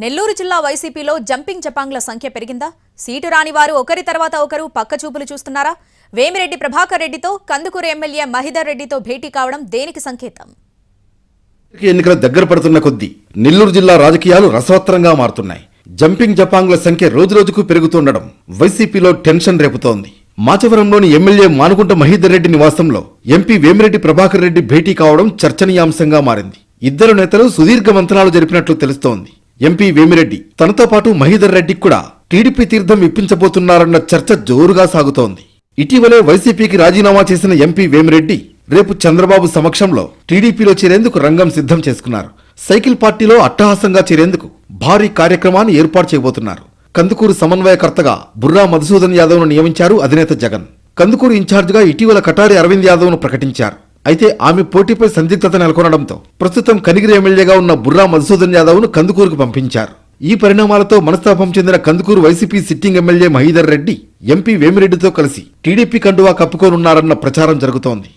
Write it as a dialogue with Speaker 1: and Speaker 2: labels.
Speaker 1: నెల్లూరు జిల్లా వైసీపీలో జంపింగ్ జపాంగ్ల సంఖ్య పెరిగిందా? సీటు రాని వారు ఒకరి తర్వాత ఒకరు పక్కచూపులు చూస్తున్నారా? వేమిరెడ్డి ప్రభాకర్ రెడ్డితో కందుకూరు ఎమ్మెల్యే మహిదర్ రెడ్డితో భేటీ కావడం దేనికి సంకేతం?
Speaker 2: ఎన్నికల దగ్గర పడుతున్న కొద్దీ నెల్లూరు జిల్లా రాజకీయాలు రసవత్తరంగా మారుతున్నాయి. జంపింగ్ జపాంగ్ల సంఖ్య రోజురోజుకు పెరుగుతుండడం వైసీపీలో టెన్షన్ రేపుతోంది. మాచవరంలోని ఎమ్మెల్యే మానుకుంట మహిదర్ రెడ్డి నివాసంలో ఎంపీ వేమిరెడ్డి ప్రభాకర్ రెడ్డి భేటీ కావడం చర్చనీయాంశంగా మారింది. ఇద్దరు నేతలు సుదీర్ఘ మంతనాలు జరిపినట్లు తెలుస్తోంది. ఎంపీ వేమిరెడ్డి తనతో పాటు మహిదర్ రెడ్డికి కూడా టీడీపీ తీర్థం ఇప్పించబోతున్నారన్న చర్చ జోరుగా సాగుతోంది. ఇటీవలే వైసీపీకి రాజీనామా చేసిన ఎంపీ వేమిరెడ్డి రేపు చంద్రబాబు సమక్షంలో టీడీపీలో చేరేందుకు రంగం సిద్ధం చేసుకున్నారు. సైకిల్ పార్టీలో అట్టహాసంగా చేరేందుకు భారీ కార్యక్రమాన్ని ఏర్పాటు చేయబోతున్నారు. కందుకూరు సమన్వయకర్తగా బుర్రా మధుసూదన్ యాదవ్ను నియమించారు అధినేత జగన్. కందుకూరు ఇన్ఛార్జిగా ఇటీవల కటారి అరవింద్ యాదవ్ను ప్రకటించారు. అయితే ఆమె పోటీపై సందిగ్ధత నెలకొనడంతో ప్రస్తుతం కనిగిరి ఎమ్మెల్యేగా ఉన్న బుర్రా మధుసూదన్ యాదవ్ను కందుకూరుకు పంపించారు. ఈ పరిణామాలతో మనస్తాపం చెందిన Kandukur YCP sitting MLA Mahidhar Reddy MP వేమిరెడ్డితో కలిసి టీడీపీ కండువా కప్పుకోనున్నారన్న ప్రచారం జరుగుతోంది.